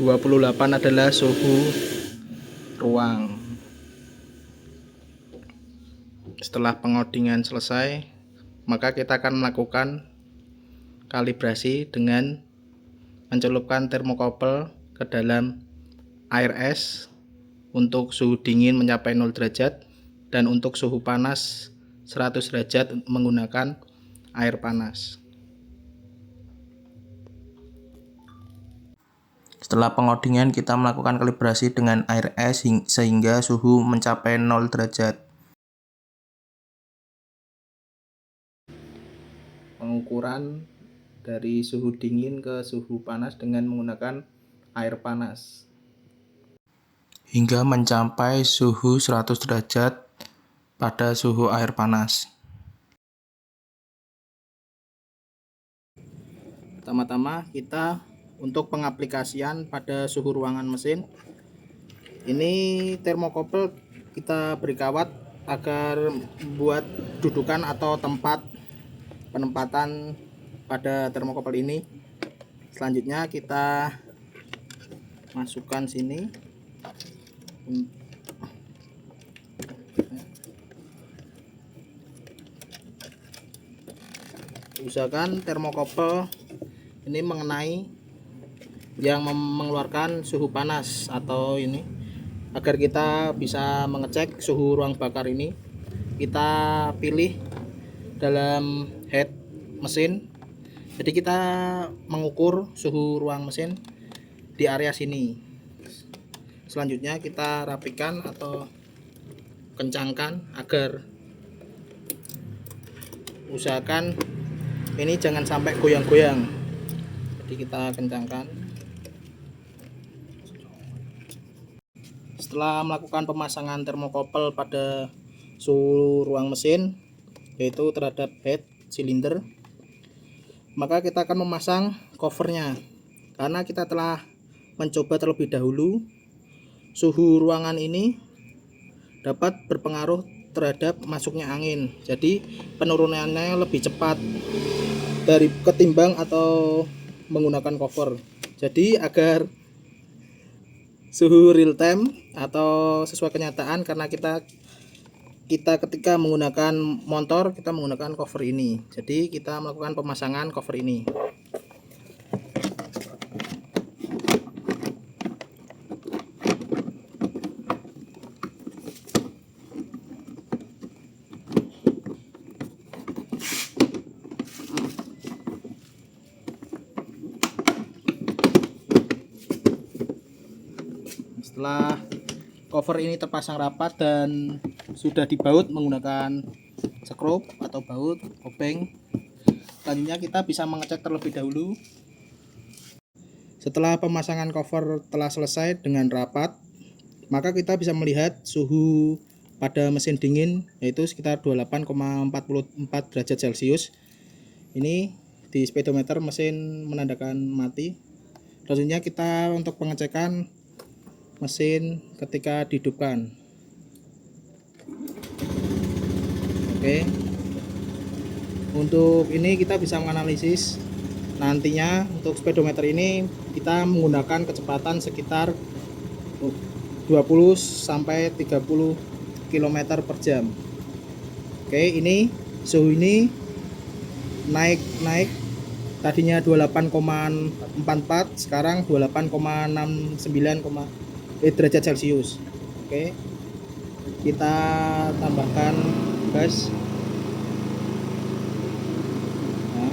28 adalah suhu ruang. Setelah pengodingan selesai, maka kita akan melakukan kalibrasi dengan mencelupkan termokouple ke dalam air es untuk suhu dingin mencapai 0 derajat dan untuk suhu panas 100 derajat menggunakan air panas. Setelah pengodingan, kita melakukan kalibrasi dengan air es sehingga suhu mencapai 0 derajat. Pengukuran dari suhu dingin ke suhu panas dengan menggunakan air panas hingga mencapai suhu 100 derajat pada suhu air panas. Pertama-tama kita untuk pengaplikasian pada suhu ruangan mesin, ini termokouple kita beri kawat agar buat dudukan atau tempat penempatan pada termokouple ini. Selanjutnya kita masukkan sini. Usahakan termokouple ini mengenai yang mengeluarkan suhu panas atau ini, agar kita bisa mengecek suhu ruang bakar ini. Kita pilih dalam head mesin, jadi kita mengukur suhu ruang mesin di area sini. Selanjutnya kita rapikan atau kencangkan agar usahakan ini jangan sampai goyang-goyang, jadi kita kencangkan. Setelah melakukan pemasangan termokouple pada suhu ruang mesin, yaitu terhadap head silinder, maka kita akan memasang covernya. Karena kita telah mencoba terlebih dahulu, suhu ruangan ini dapat berpengaruh terhadap masuknya angin, jadi penurunannya lebih cepat dari ketimbang atau menggunakan cover. Jadi agar suhu real time atau sesuai kenyataan, karena kita ketika menggunakan motor kita menggunakan cover ini, jadi kita melakukan pemasangan cover ini. Setelah cover ini terpasang rapat dan sudah dibaut menggunakan skrup atau baut obeng, selanjutnya kita bisa mengecek terlebih dahulu. Setelah pemasangan cover telah selesai dengan rapat, maka kita bisa melihat suhu pada mesin dingin yaitu sekitar 28,44 derajat Celcius. Ini di speedometer mesin menandakan mati. Selanjutnya kita untuk pengecekan mesin ketika dihidupkan. Oke. Untuk ini kita bisa menganalisis nantinya. Untuk speedometer ini kita menggunakan kecepatan sekitar 20 sampai 30 km per jam. Oke, ini suhu ini naik tadinya 28,44, sekarang 28,69 derajat Celcius. Oke, kita tambahkan gas. Nah,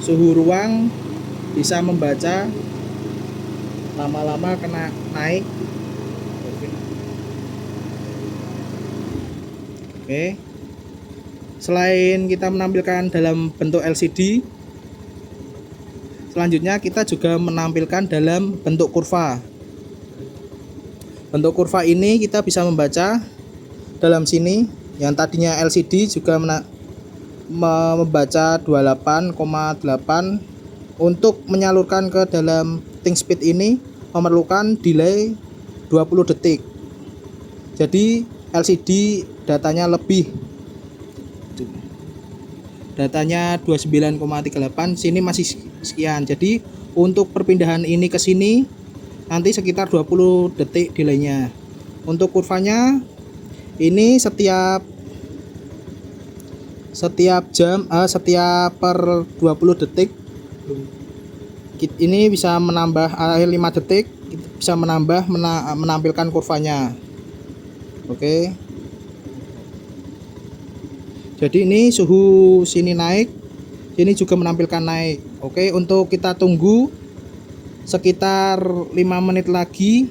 suhu ruang bisa membaca lama-lama kena naik. Oke, selain kita menampilkan dalam bentuk LCD, selanjutnya kita juga menampilkan dalam bentuk kurva. Bentuk kurva ini kita bisa membaca dalam sini, yang tadinya LCD juga membaca 28,8. Untuk menyalurkan ke dalam ThinkSpeed ini memerlukan delay 20 detik. Jadi LCD datanya lebih, datanya 29,38, sini masih sekian. Jadi untuk perpindahan ini ke sini nanti sekitar 20 detik delaynya. Untuk kurvanya ini setiap per 20 detik ini bisa menambah 5 detik bisa menampilkan kurvanya. Oke. Jadi ini suhu sini naik, sini juga menampilkan naik. Oke, untuk kita tunggu sekitar 5 menit lagi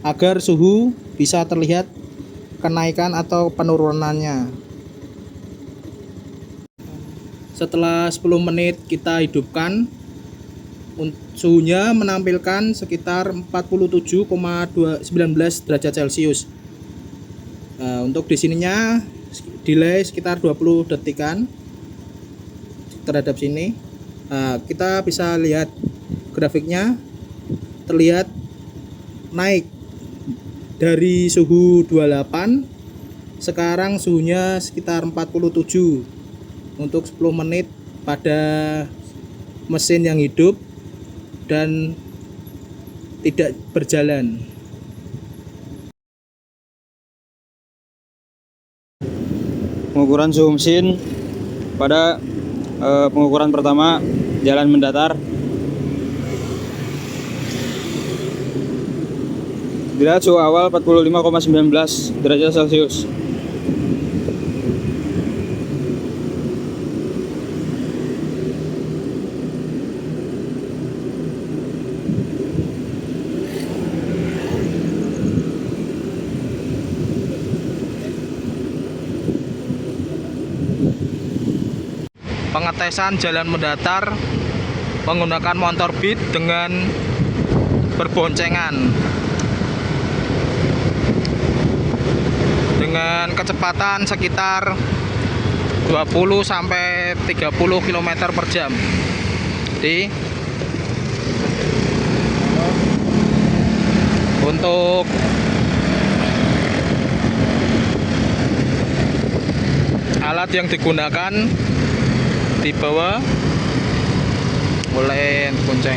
agar suhu bisa terlihat kenaikan atau penurunannya. Setelah 10 menit kita hidupkan, suhunya menampilkan sekitar 47,19 derajat Celcius. Nah, untuk di sininya delay sekitar 20 detikan terhadap sini. Nah, kita bisa lihat grafiknya terlihat naik dari suhu 28, sekarang suhunya sekitar 47 untuk 10 menit pada mesin yang hidup dan tidak berjalan. Pengukuran suhu mesin pada pengukuran pertama jalan mendatar. Dilihat suhu awal 45,19 derajat Celcius. Pengetesan jalan mendatar menggunakan motor Beat dengan berboncengan dengan kecepatan sekitar 20 sampai 30 km per jam. Jadi untuk alat yang digunakan di bawah boleh bonceng.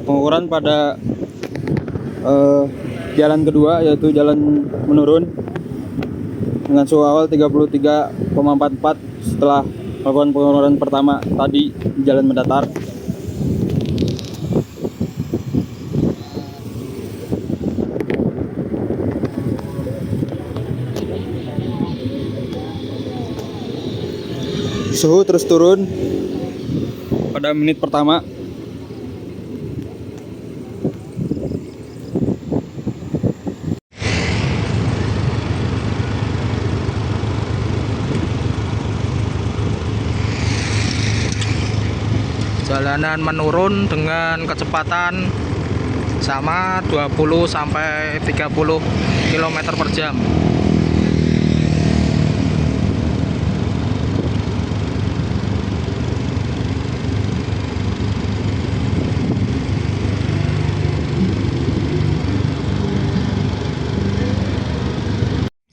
Pengukuran pada jalan kedua yaitu jalan menurun dengan suhu awal 33,44 setelah melakukan pengukuran pertama tadi di jalan mendatar. Suhu terus turun pada menit pertama. Jalanan menurun dengan kecepatan sama 20 sampai 30 km per jam.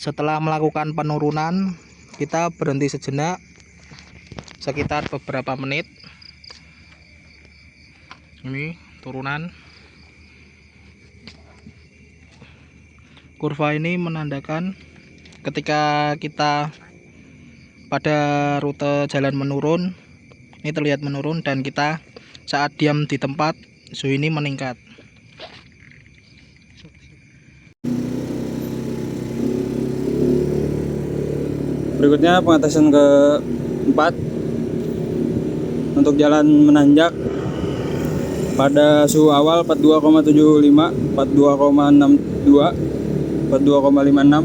Setelah melakukan penurunan, kita berhenti sejenak sekitar beberapa menit. Ini turunan. Kurva ini menandakan ketika kita pada rute jalan menurun, ini terlihat menurun, dan kita saat diam di tempat, suhu ini meningkat. Berikutnya pengetesan keempat untuk jalan menanjak pada suhu awal 42,75, 42,62, 42,56.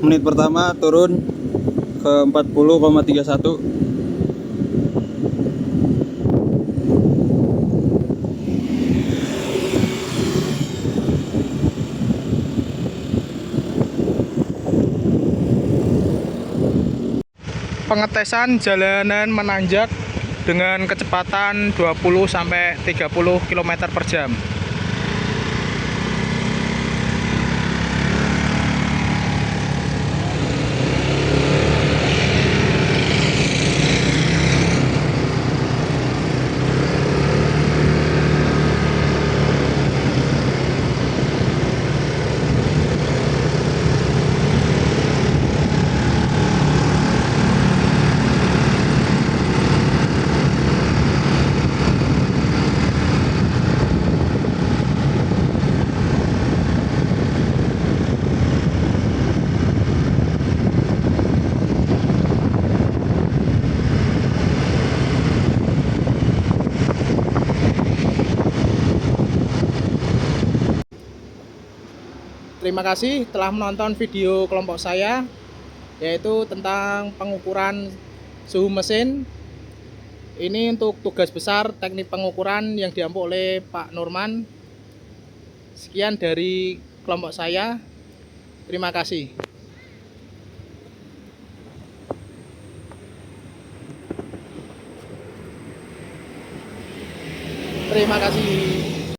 menit pertama turun ke 40,31. Pengetesan jalanan menanjak dengan kecepatan 20 sampai 30 km per jam. Terima kasih telah menonton video kelompok saya, yaitu tentang pengukuran suhu mesin. Ini untuk tugas besar teknik pengukuran yang diampu oleh Pak Nurman. Sekian dari kelompok saya. Terima kasih. Terima kasih.